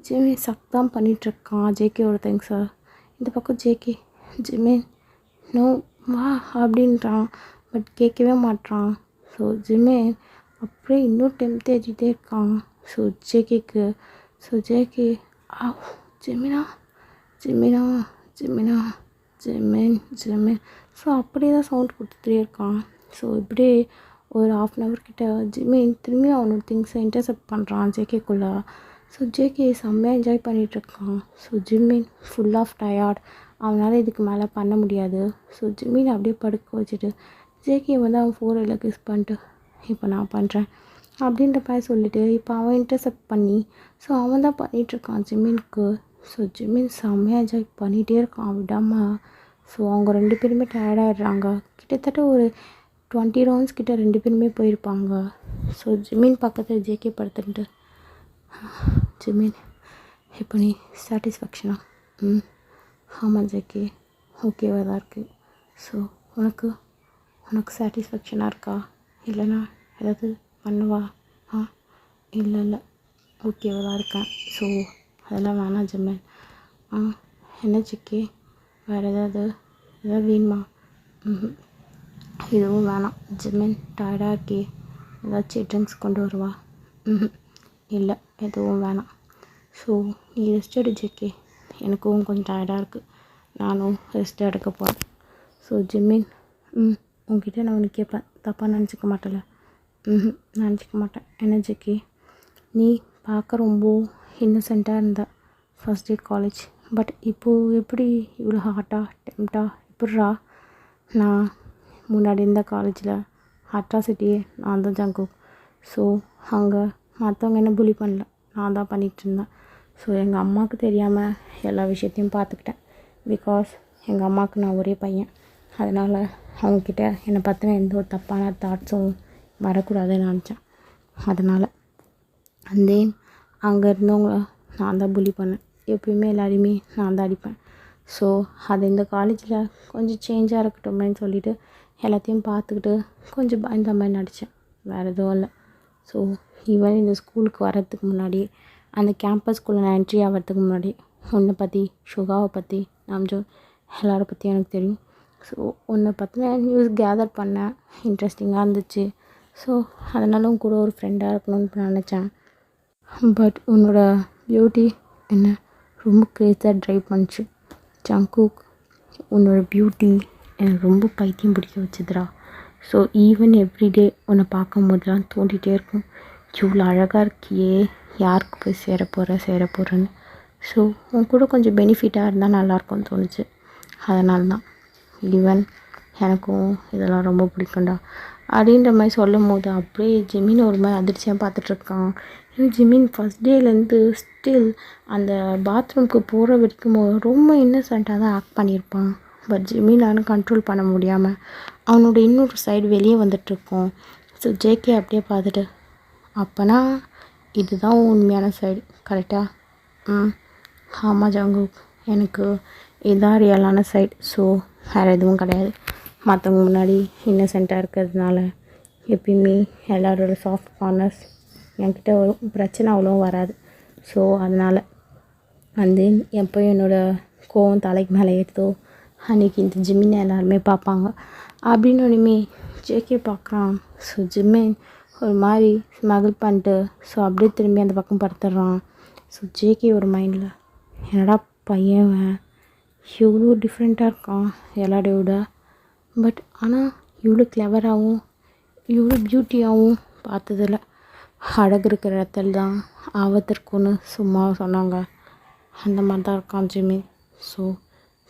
ஜிம்மி சக் தான் பண்ணிகிட்ருக்கான் ஜேகேவோட திங்ஸை. இந்த பக்கம் ஜேகே, ஜிம்மின் நோ வா அப்படின்றான். பட் கேட்கவே மாட்றான். ஸோ ஜிம்மின் அப்படியே இன்னும் டெம்ப் தேடிட்டே இருக்கான் ஸோ ஜேகேக்கு. ஸோ ஜேகே, ஆ ஜிம்மினா ஜிம்மினா ஜிம்மினா ஜிம்மின் ஜிம்மின் ஸோ அப்படியே தான் சவுண்ட் கொடுத்துட்டே இருக்கான். ஸோ இப்படியே ஒரு 1/2 கிட்ட ஜிம்மின் திரும்பி அவனோட திங்ஸை இன்டர்செப்ட் பண்ணுறான் ஜேகேக்குள்ளே. ஸோ ஜேகே செம்மையாக என்ஜாய் பண்ணிகிட்ருக்கான். So Jimin full of tired, அவனால் இதுக்கு மேலே பண்ண முடியாது. ஸோ ஜிம்மின் அப்படியே படுக்க வச்சுட்டு ஜேகே வந்து அவன் ஃபோரில் கிஸ் பண்ணிட்டு, இப்போ நான் பண்ணுறேன் அப்படின்ற மாதிரி சொல்லிவிட்டு இப்போ அவன் இன்டர்செப்ட் பண்ணி ஸோ அவன் தான் பண்ணிகிட்ருக்கான் ஜிம்மினுக்கு. ஸோ ஜிம்மின் செம்மையாக என்ஜாய் பண்ணிகிட்டே இருக்கான் விடாமல். ஸோ அவங்க 2 பேருமே டயர்டாகிடுறாங்க. கிட்டத்தட்ட ஒரு 20 ரவுண்ட்ஸ் கிட்ட 2 பேருமே போயிருப்பாங்க. ஸோ ஜிம்மின் பக்கத்தில் ஜேகே படுத்துட்டு, ஜிம்மின் இப்போ நீ சாட்டிஸ்ஃபேக்ஷனா? ஆமாம் ஜேகே, ஓகேவாக தான் இருக்குது. ஸோ உனக்கு சாட்டிஸ்ஃபேக்ஷனாக இருக்கா? இல்லைனா ஏதாவது பண்ணுவா? இல்லை ஓகேவாக தான் இருக்கேன். ஸோ அதெல்லாம் வேணாம் ஜிம்மின். என்ன ஜேகே, வேறு ஏதாவது வேணுமா? இதுவும் வேணாம் ஜிம்மின், டயர்டாக இருக்கே, ஏதாச்சும் ட்ரிங்க்ஸ் கொண்டு வருவா? இல்லை எதுவும் வேணாம். ஸோ நீ ரெஸ்ட் எடு ஜேகே, எனக்கும் கொஞ்சம் டயர்டாக இருக்குது, நானும் ரெஸ்ட் எடுக்க போகிறேன். ஸோ ஜிம்மின், உங்ககிட்ட நான் ஒன்று கேட்பேன், தப்பாக நினச்சிக்க மாட்டேல? நினச்சிக்க மாட்டேன். என்ன ஜேகே, நீ பார்க்க ரொம்ப இன்னசென்ட்டாக இருந்த ஃபஸ்ட் டே காலேஜ், பட் இப்போது எப்படி இவ்வளோ ஹாட்டாக டெம்ப்டாக எப்பட்றா? நான் முன்னாடி இருந்த காலேஜில் அட்ராசிட்டியே நான் தான் ஜங்கு. ஸோ அங்கே மற்றவங்க என்ன புலி பண்ணல, நான் தான் பண்ணிகிட்ருந்தேன். ஸோ எங்கள் அம்மாவுக்கு தெரியாமல் எல்லா விஷயத்தையும் பார்த்துக்கிட்டேன். பிகாஸ் எங்கள் அம்மாவுக்கு நான் ஒரே பையன், அதனால் அவங்கக்கிட்ட என்னை பற்றின எந்த ஒரு தப்பான தாட்ஸும் வரக்கூடாதுன்னு நினச்சேன். அதனால் தென் அங்கே இருந்தவங்கள நான் தான் புலி பண்ணேன். எப்பயுமே எல்லாரையுமே நான் தான் அடிப்பேன். ஸோ அது இந்த காலேஜில் கொஞ்சம் சேஞ்சாக இருக்கட்டுமேன்னு சொல்லிவிட்டு எல்லாத்தையும் பார்த்துக்கிட்டு கொஞ்சம் பயந்த மாதிரி நடித்தேன், வேறு எதுவும் இல்லை. ஸோ ஈவன் இந்த ஸ்கூலுக்கு வர்றதுக்கு முன்னாடி, அந்த கேம்பஸ்குள்ளே நான் என்ட்ரி ஆகிறதுக்கு முன்னாடி உன்னை பற்றி, சுகாவை பற்றி, நாம்ஜோன் எல்லாரை பற்றியும் எனக்கு தெரியும். ஸோ உன்னை பற்றின நியூஸ் கேதர் பண்ணேன், இன்ட்ரெஸ்டிங்காக இருந்துச்சு. ஸோ அதனால உன் கூட ஒரு ஃப்ரெண்டாக இருக்கணும்னு நினச்சேன். பட் உன்னோட பியூட்டி என்ன ரொம்ப க்ரேஸாக ட்ரைவ் பண்ணிச்சு ஜங்குக். உன்னோட பியூட்டி எனக்கு ரொம்ப பைத்தியம் பிடிக்க வச்சுதுடா. ஸோ ஈவன் எவ்ரிடே உன்னை பார்க்கும் போதெல்லாம் தோண்டிகிட்டே இருக்கும், இவ்வளோ அழகாக இருக்கியே, யாருக்கு போய் சேர போகிறேன்னு. ஸோ உன் கூட கொஞ்சம் பெனிஃபிட்டாக இருந்தால் நல்லாயிருக்கும்னு தோணுச்சு. அதனால தான் ஈவன் எனக்கும் இதெல்லாம் ரொம்ப பிடிக்கும்டா அப்படின்ற மாதிரி சொல்லும் போது அப்படியே ஜிம்மின் ஒரு மாதிரி அதிர்ச்சியாக பார்த்துட்ருக்கான். ஏன்னா ஜிம்மின் ஃபஸ்ட் டேலேருந்து ஸ்டில் அந்த பாத்ரூம்க்கு போகிற வரைக்கும் ரொம்ப இன்னசென்ட்டாக தான் ஆக்ட் பண்ணியிருப்பான். பட் ஜிம்மினால கண்ட்ரோல் பண்ண முடியாமல் அவனோட இன்னொரு சைடு வெளியே வந்துட்டுருக்கோம். ஸோ ஜேகே அப்படியே பார்த்துட்டு, அப்போனா இதுதான் உண்மையான சைடு கரெக்டாக? ஆமாம் ஜங்குக், எனக்கு இதுதான் ரியலான சைடு. ஸோ வேறு எதுவும் கிடையாது. மற்றவங்க முன்னாடி இன்னசென்ட்டாக இருக்கிறதுனால எப்பயுமே எல்லாரோட சாஃப்ட் கார்னர்ஸ் என்கிட்ட வரும், பிரச்சனை அவ்வளோ வராது. ஸோ அதனால் வந்து எப்போ என்னோடய கோவம் தலைக்கு மேலே ஏறுதோ அன்றைக்கி இந்த ஜிம்மினை எல்லாருமே பார்ப்பாங்க. அப்படின்னு ஒன்றுமே ஜேகே பார்க்குறான். ஸோ ஜிம்மின் ஒரு மாதிரி ஸ்மகிள் பண்ணிட்டு ஸோ அப்படியே திரும்பி அந்த பக்கம் படுத்துடுறான். ஸோ ஜேகே ஒரு மைண்டில் என்னடா பையன் இவ்வளோ டிஃப்ரெண்ட்டாக இருக்கான் எல்லாரையும் விட, பட் ஆனால் இவ்வளோ கிளவராகவும் இவ்வளோ பியூட்டியாகவும் பார்த்ததில்ல. அழகு இருக்கிற இடத்துல தான் ஆபத்து இருக்குன்னு சும்மா சொன்னாங்க, அந்த மாதிரி தான் இருக்கான் ஜிமின். ஸோ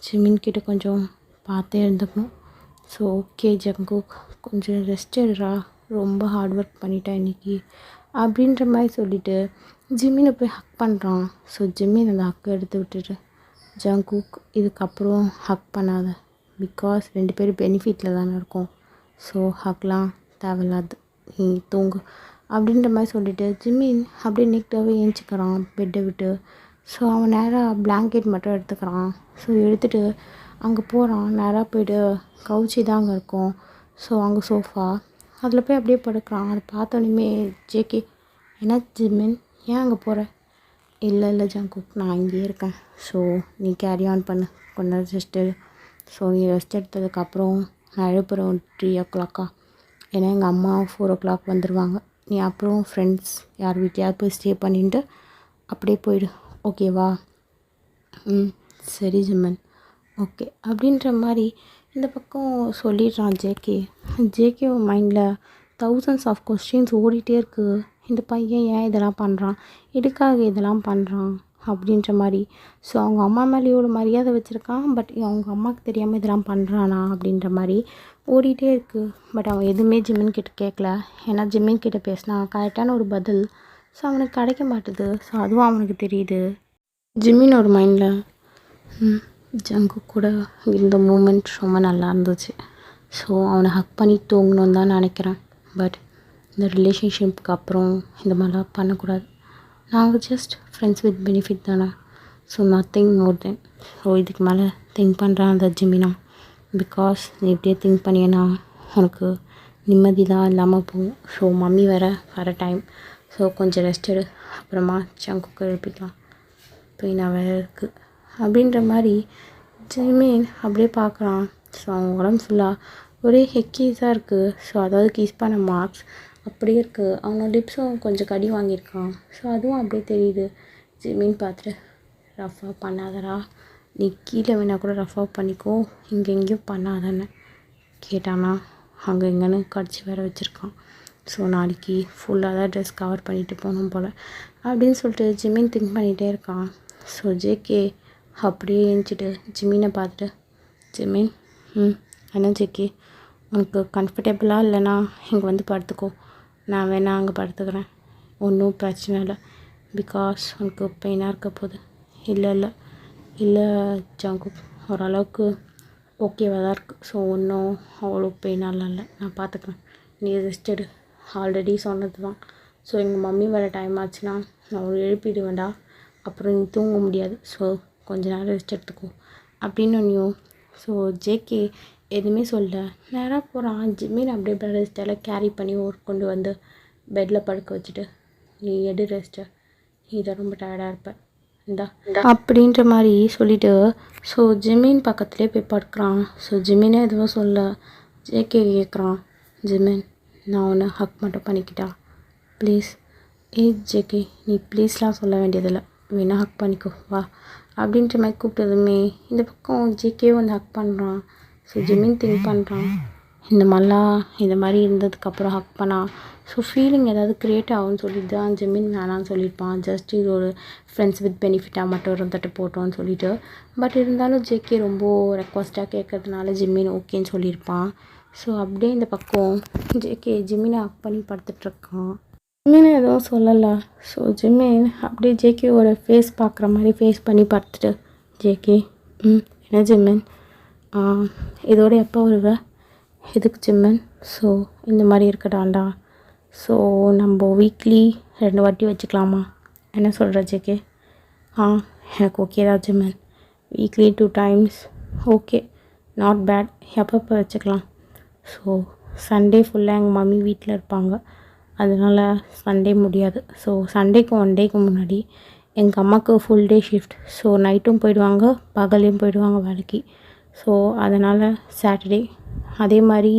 ஜிமின்கிட்ட கொஞ்சம் பார்த்தே இருந்துக்கணும். ஸோ ஓகே ஜங்குக், கொஞ்சம் ரெஸ்ட் எடுறா, ரொம்ப ஹார்ட் ஒர்க் பண்ணிட்டேன் இன்றைக்கி அப்படின்ற மாதிரி சொல்லிவிட்டு ஜிம்மினை போய் ஹக் பண்ணுறான். ஸோ ஜிம்மின் அந்த ஹக்கை எடுத்து விட்டுட்டு ஜங்குக் இதுக்கப்புறம் ஹக் பண்ணாத, பிகாஸ் 2 பேரும் பெனிஃபிட்டில் தானே இருக்கும். ஸோ ஹக்லாம் தேவையில்லாது, நீ தூங்கு அப்படின்ற மாதிரி சொல்லிவிட்டு ஜிம்மின் அப்படியே நெக்டாகவே ஏஞ்சிக்கிறான் பெட்டை விட்டு. ஸோ அவன் நேராக பிளாங்கெட் மட்டும் எடுத்துக்கிறான். ஸோ எடுத்துகிட்டு அங்கே போகிறான். நேராக போய்ட்டு கவுச்சி தான் அங்கே இருக்கும். ஸோ அங்கே சோஃபா அதில் போய் அப்படியே படுக்கிறான். அதை பார்த்தோன்னே ஜேகே, என்ன ஜிம்மின் ஏன் அங்கே போகிற? இல்லை ஜங்குக், நான் இங்கேயே இருக்கேன். ஸோ நீ கேரி ஆன் பண்ணு, கொஞ்ச நேரம் ரெஸ்ட் எடு. ஸோ நீ ரெஸ்ட் எடுத்ததுக்கப்புறம் நான் எழுப்புறேன் 3 o'clock. ஏன்னா எங்கள் அம்மா 4 o'clock வந்துடுவாங்க. நீ அப்புறம் ஃப்ரெண்ட்ஸ் யார் வீட்டையாவது போய் ஸ்டே பண்ணிட்டு அப்படியே போயிடு, ஓகேவா? சரி ஜிம்மன், ஓகே அப்படின்ற மாதிரி இந்த பக்கம் சொல்லிடுறான் ஜேகே. ஜேகே மைண்டில் thousands ஆஃப் கொஸ்டின்ஸ் ஓடிட்டே இருக்குது. இந்த பையன் ஏன் இதெல்லாம் பண்ணுறான், எதுக்காக இதெல்லாம் பண்ணுறான் அப்படின்ற மாதிரி. ஸோ அவங்க அம்மா மேலே எவ்வளோ மரியாதை வச்சுருக்கான், பட் அவங்க அம்மாவுக்கு தெரியாமல் இதெல்லாம் பண்ணுறானா அப்படின்ற மாதிரி ஓடிட்டே இருக்குது. பட் அவன் எதுவுமே ஜிம்மின் கிட்ட கேட்கல. ஏன்னா ஜிம்மின் கிட்ட பேசினா கரெக்டான ஒரு பதில் ஸோ அவனுக்கு கிடைக்க மாட்டுது. ஸோ அதுவும் அவனுக்கு தெரியுது. ஜிம்மின் ஒரு மைண்டில் ஜங்கு கூட இந்த மூமெண்ட் ரொம்ப நல்லா இருந்துச்சு. ஸோ அவனை ஹக் பண்ணி தூங்கணுன்னு தான் நினைக்கிறேன். பட் இந்த ரிலேஷன்ஷிப்புக்கு அப்புறம் இந்த மாதிரிலாம் பண்ணக்கூடாது. நாங்கள் ஜஸ்ட் ஃப்ரெண்ட்ஸ் வித் பெனிஃபிட் தானே. ஸோ நத்திங் மோர் தென். ஸோ இதுக்கு மேலே திங்க் பண்ணுறான் அந்த ஜிமினா. பிகாஸ் நீ இப்படியே திங்க் பண்ணியன்னா உனக்கு நிம்மதி தான் இல்லாமல் போகும். ஸோ மம்மி வர டைம். ஸோ கொஞ்சம் ரெஸ்ட் எடு, அப்புறமா ஜங்குக்கு எழுப்பிக்கலாம், பெயினாக வேறு இருக்குது அப்படின்ற மாதிரி ஜிமின் அப்படியே பார்க்குறான். ஸோ அவன் உடம்பு ஃபுல்லாக ஒரே ஹெக்கீஸாக இருக்குது. ஸோ அதாவது கீஸ் பண்ண மார்க்ஸ் அப்படியே இருக்குது. அவனோட லிப்ஸும் கொஞ்சம் கடி வாங்கியிருக்கான். ஸோ அதுவும் அப்படியே தெரியுது. ஜிமின் பார்த்துட்டு, ரஃபாக பண்ணாதடா, நீ கீழே வேணால் கூட ரஃபாக பண்ணிக்கோ, இங்கே எங்கேயும் பண்ணாதானே கேட்டானா. அங்கே எங்கேன்னு கடிச்சு வேறு வச்சுருக்கான். ஸோ நாளைக்கு ஃபுல்லாக தான் ட்ரெஸ் கவர் பண்ணிவிட்டு போகணும் போல் அப்படின்னு சொல்லிட்டு ஜிமின் திங்க் பண்ணிகிட்டே இருக்கான். ஸோ ஜேகே அப்படியே எழுந்திட்டு ஜிமினை பார்த்துட்டு, ஜிமின் என்ன ஜேகே, உனக்கு கம்ஃபர்டபுளாக இல்லைனா இங்கே வந்து படுத்துக்கோ, நான் வேணா அங்கே படுத்துக்கிறேன், ஒன்றும் பிரச்சனை இல்லை, பிகாஸ் உனக்கு பெயினாக இருக்க போகுது. இல்லை ஜங்கு, ஓரளவுக்கு ஓகேவாக தான் இருக்குது. ஸோ ஒன்றும் அவ்வளோ பெயினாலாம் இல்லை, நான் பார்த்துக்கிறேன், நீ ரெஸ்ட் எடு. ஆல்ரெடி சொன்னது தான். ஸோ எங்கள் மம்மி வர டைம் ஆச்சுன்னா நான் ஒரு எழுப்பிடுவேண்டா, அப்புறம் நீ தூங்க முடியாது. ஸோ கொஞ்ச நேரம் ரெஸ்ட் எடுத்துக்கோ அப்படின்னு ஒன்றையும். ஸோ ஜேகே எதுவுமே சொல்ல நேராக போகிறான். ஜிம்மின் அப்படியே ரெஸ்ட்டெல்லாம் கேரி பண்ணி கொண்டு வந்து பெட்டில் படுக்க வச்சுட்டு, நீ எடு ரெஸ்ட்டு, நீ இதை ரொம்ப டயர்டாக இருப்ப இந்தா அப்படின்ற மாதிரி சொல்லிவிட்டு ஸோ ஜிம்மின் பக்கத்துலேயே போய் படுக்கிறான். ஸோ ஜிம்மினே எதுவும் சொல்ல ஜேகே கேட்குறான், ஜிம்மின் நான் ஒன்று ஹக் மட்டும் பண்ணிக்கிட்டா ப்ளீஸ். ஜேகே நீ ப்ளீஸ்லாம் சொல்ல வேண்டியதில்லை, வேணா ஹக் பண்ணிக்கோ வா அப்படின்ற மாதிரி கூப்பிட்டதுமே இந்த பக்கம் ஜேகே வந்து ஹக் பண்ணுறான். ஸோ ஜிம்மின் திங்க் பண்ணுறான், இந்த மாதிரி இருந்ததுக்கப்புறம் ஹக் பண்ணா ஸோ ஃபீலிங் ஏதாவது க்ரியேட் ஆகும்னு சொல்லிட்டு தான் ஜிம்மின் வேணான்னு சொல்லியிருப்பான். ஜஸ்ட் இது ஒரு ஃப்ரெண்ட்ஸ் வித் பெனிஃபிட்டாக மட்டும் இருந்துட்டு போட்டோன்னு சொல்லிட்டு. பட் இருந்தாலும் ஜேகே ரொம்ப ரெக்வஸ்ட்டாக கேட்கறதுனால ஜிம்மின் ஓகேன்னு சொல்லியிருப்பான். ஸோ அப்படியே இந்த பக்கம் ஜேகே ஜிம்மினை ஹக் பண்ணி படுத்துட்ருக்கான். ஜிம்மின் எதுவும் சொல்லலை. ஸோ ஜிம்மின் அப்படியே ஜேகேவோட ஃபேஸ் பார்க்குற மாதிரி ஃபேஸ் பண்ணி படுத்துட்டு, ஜேகே என்ன ஜிம்மின் இதோட எப்போ வருவ, எதுக்கு ஜிம்மின், ஸோ இந்த மாதிரி இருக்கட்டாண்டா, ஸோ நம்ம வீக்லி 2 வாட்டி வச்சுக்கலாமா, என்ன சொல்கிற ஜேகே? எனக்கு ஓகே தான் Jimin, weekly 2 times okay, not bad, எப்பப்போ வச்சுக்கலாம். ஸோ சண்டே ஃபுல்லாக எங்கள் மம்மி வீட்டில் இருப்பாங்க, அதனால் சண்டே முடியாது. ஸோ சண்டேக்கு 1 டேக்கு முன்னாடி எங்கள் அம்மாவுக்கு ஃபுல் டே ஷிஃப்ட். ஸோ நைட்டும் போயிடுவாங்க, பகலையும் போயிடுவாங்க வேலைக்கு. ஸோ அதனால் சாட்டர்டே, அதே மாதிரி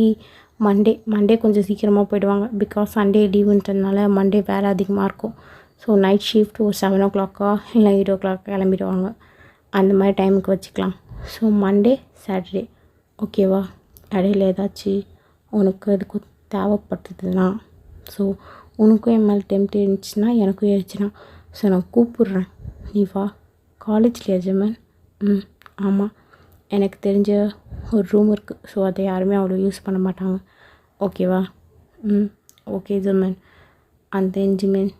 மண்டே கொஞ்சம் சீக்கிரமாக போயிடுவாங்க. பிகாஸ் சண்டே லீவுன்றதுனால மண்டே வேலை அதிகமாக இருக்கும். ஸோ நைட் ஷிஃப்ட் ஒரு 7 o'clock இல்லை 8 o'clock கிளம்பிடுவாங்க. அந்த மாதிரி டைமுக்கு வச்சுக்கலாம். ஸோ மண்டே சாட்டர்டே ஓகேவா? இடையில ஏதாச்சும் உனக்கு அதுக்கு தேவைப்பட்டதுன்னா, ஸோ உனக்கும் என் மேலே டெம்ப்ட் இருந்துச்சுன்னா எனக்கும் இருந்துச்சுன்னா, ஸோ நான் கூப்பிட்றேன், நீ வா. காலேஜ்லையா ஜெமன்? ஆமாம், எனக்கு தெரிஞ்ச ஒரு ரூம் இருக்குது. ஸோ அதை யாருமே அவ்வளோ யூஸ் பண்ண மாட்டாங்க, ஓகேவா? Okay Jimin. And then Jimin,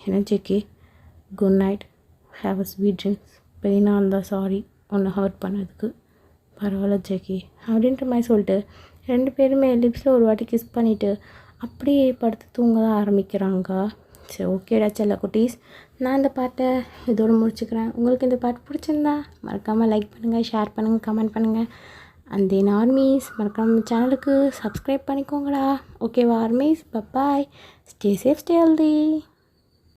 என்ன ஜெக்கி, good night, have a sweet dreams. பெயினாக இருந்தால் சாரி உன்னை ஹர்ட் பண்ணதுக்கு. பரவாயில்ல ஜெக்கி அப்படின்ற மாதிரி சொல்லிட்டு 2 பேருமே லிப்ஸில் ஒரு வாட்டி கிஸ் பண்ணிவிட்டு அப்படியே படுத்து தூங்க தான் ஆரம்பிக்கிறாங்க. சரி ஓகேடா செல்ல குட்டீஸ், நான் இந்த பாட்டை இதோடு முடிச்சுக்கிறேன். உங்களுக்கு இந்த பாட்டு பிடிச்சிருந்தா மறக்காமல் லைக் பண்ணுங்கள், ஷேர் பண்ணுங்கள், கமெண்ட் பண்ணுங்கள். அண்ட் தென் ஆர்மீஸ் மறக்காமல் சேனலுக்கு சப்ஸ்கிரைப் பண்ணிக்கோங்கடா, ஓகேவா ஆர்மீஸ்? பாய், ஸ்டே சேஃப், ஸ்டே ஹெல்தி.